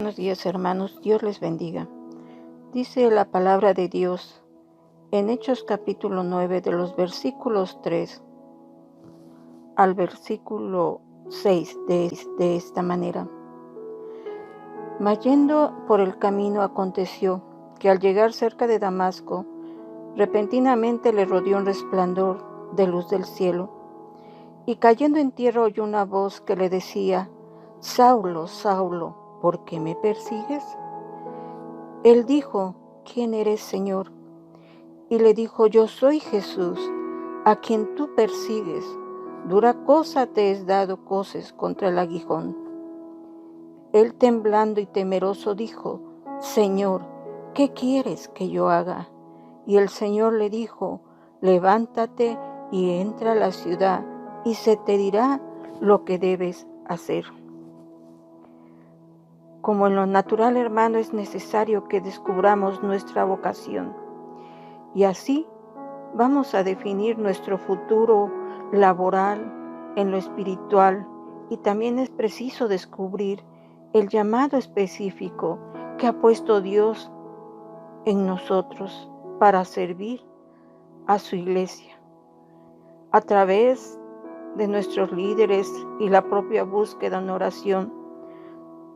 Buenos días, hermanos, Dios les bendiga. Dice la palabra de Dios en Hechos capítulo 9 de los versículos 3 al versículo 6 de esta manera. Mas yendo por el camino aconteció que al llegar cerca de Damasco, repentinamente le rodeó un resplandor de luz del cielo, y cayendo en tierra oyó una voz que le decía: Saulo, Saulo, ¿por qué me persigues? Él dijo: ¿Quién eres, Señor? Y le dijo: Yo soy Jesús, a quien tú persigues. Dura cosa te es dado coces contra el aguijón. Él, temblando y temeroso, dijo: Señor, ¿qué quieres que yo haga? Y el Señor le dijo: Levántate y entra a la ciudad, y se te dirá lo que debes hacer. Como en lo natural, hermano, es necesario que descubramos nuestra vocación. Y así vamos a definir nuestro futuro laboral, en lo espiritual, y también es preciso descubrir el llamado específico que ha puesto Dios en nosotros para servir a su iglesia. A través de nuestros líderes y la propia búsqueda en oración,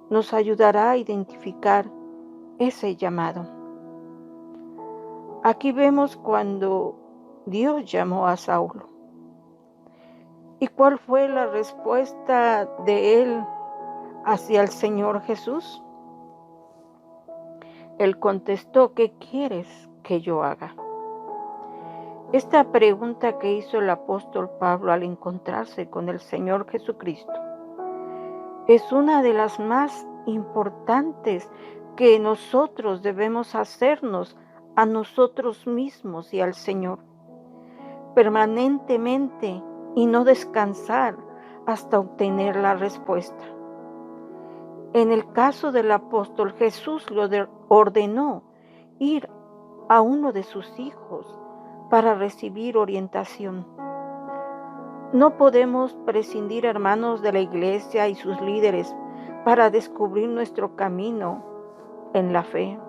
nos ayudará a identificar ese llamado. Aquí vemos cuando Dios llamó a Saulo. ¿Y cuál fue la respuesta de él hacia el Señor Jesús? Él contestó: ¿qué quieres que yo haga? Esta pregunta que hizo el apóstol Pablo al encontrarse con el Señor Jesucristo es una de las más importantes que nosotros debemos hacernos a nosotros mismos y al Señor, permanentemente, y no descansar hasta obtener la respuesta. En el caso del apóstol, Jesús lo ordenó ir a uno de sus hijos para recibir orientación. No podemos prescindir, hermanos, de la iglesia y sus líderes para descubrir nuestro camino en la fe.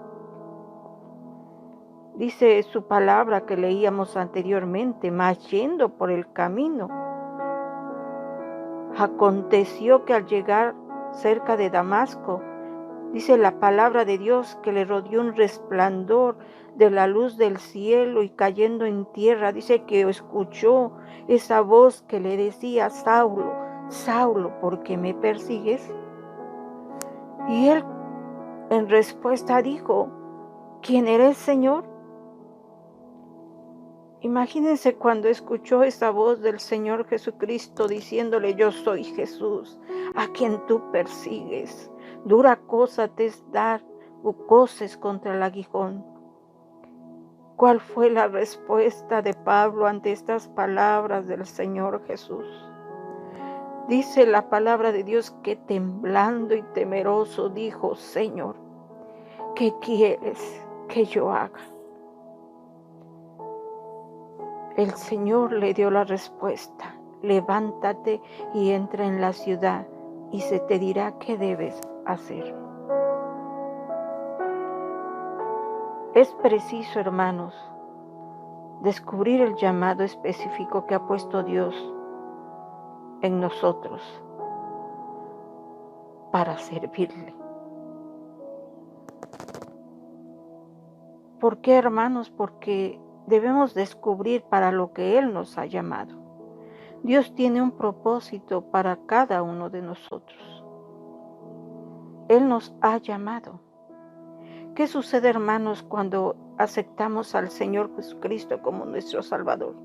Dice su palabra que leíamos anteriormente: mas yendo por el camino, aconteció que al llegar cerca de Damasco, dice la palabra de Dios que le rodeó un resplandor de la luz del cielo, y cayendo en tierra, dice que escuchó esa voz que le decía: Saulo, Saulo, ¿por qué me persigues? Y él en respuesta dijo: ¿quién eres, Señor? Imagínense cuando escuchó esa voz del Señor Jesucristo diciéndole: yo soy Jesús, a quien tú persigues. Dura cosa te es dar coces contra el aguijón. ¿Cuál fue la respuesta de Pablo ante estas palabras del Señor Jesús? Dice la palabra de Dios que temblando y temeroso dijo: Señor, ¿qué quieres que yo haga? El Señor le dio la respuesta: levántate y entra en la ciudad, y se te dirá qué debes hacer. Es preciso, hermanos, descubrir el llamado específico que ha puesto Dios en nosotros para servirle. ¿Por qué, hermanos? Porque debemos descubrir para lo que Él nos ha llamado. Dios tiene un propósito para cada uno de nosotros. Él nos ha llamado. ¿Qué sucede, hermanos, cuando aceptamos al Señor Jesucristo como nuestro Salvador?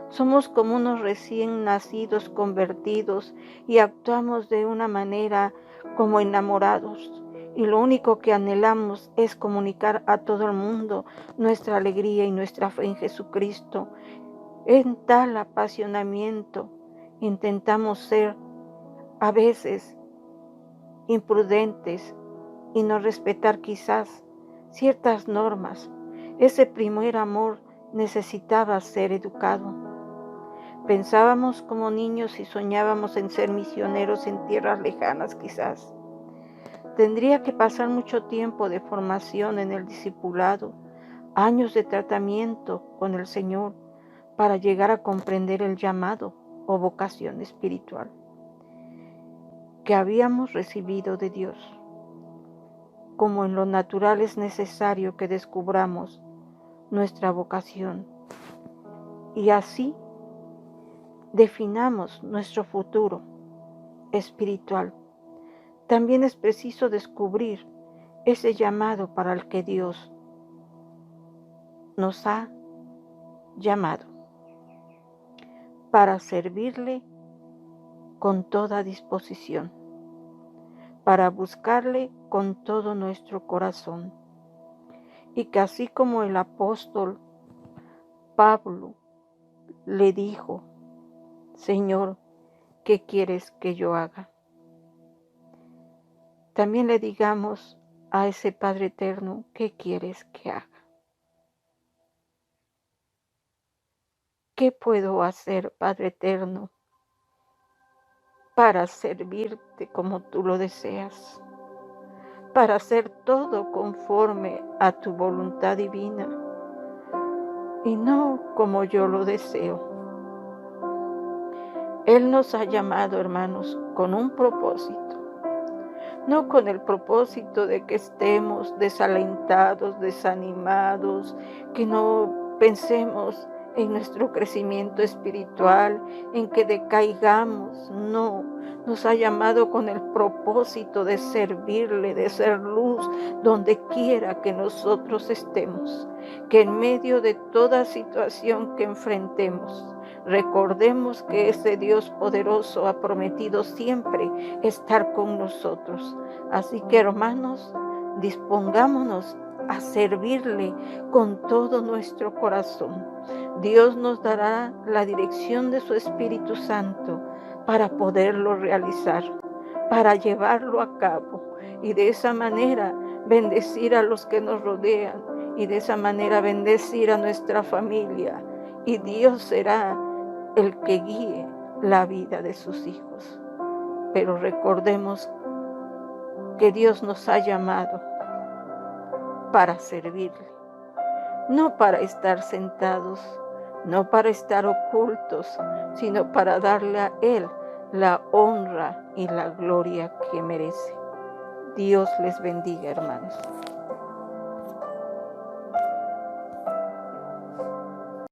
Somos como unos recién nacidos convertidos y actuamos de una manera como enamorados. Y lo único que anhelamos es comunicar a todo el mundo nuestra alegría y nuestra fe en Jesucristo. En tal apasionamiento intentamos ser a veces imprudentes y no respetar quizás ciertas normas. Ese primer amor necesitaba ser educado. Pensábamos como niños y soñábamos en ser misioneros en tierras lejanas quizás. Tendría que pasar mucho tiempo de formación en el discipulado, años de tratamiento con el Señor para llegar a comprender el llamado o vocación espiritual que habíamos recibido de Dios. Como en lo natural es necesario que descubramos nuestra vocación y así definamos nuestro futuro espiritual. También es preciso descubrir ese llamado para el que Dios nos ha llamado, para servirle con toda disposición, para buscarle con todo nuestro corazón. Y que así como el apóstol Pablo le dijo: Señor, ¿qué quieres que yo haga? También le digamos a ese Padre eterno: ¿qué quieres que haga? ¿Qué puedo hacer, Padre eterno, para servirte como tú lo deseas? Para hacer todo conforme a tu voluntad divina y no como yo lo deseo. Él nos ha llamado, hermanos, con un propósito, no con el propósito de que estemos desalentados, desanimados, que no pensemos en nuestro crecimiento espiritual, en que decaigamos. No, nos ha llamado con el propósito de servirle, de ser luz donde quiera que nosotros estemos, que en medio de toda situación que enfrentemos, recordemos que ese Dios poderoso ha prometido siempre estar con nosotros. Así que, hermanos, dispongámonos a servirle con todo nuestro corazón. Dios nos dará la dirección de su Espíritu Santo para poderlo realizar, para llevarlo a cabo y de esa manera bendecir a los que nos rodean y de esa manera bendecir a nuestra familia. Y Dios será el que guíe la vida de sus hijos. Pero recordemos que Dios nos ha llamado para servirle, no para estar sentados, no para estar ocultos, sino para darle a Él la honra y la gloria que merece. Dios les bendiga, hermanos.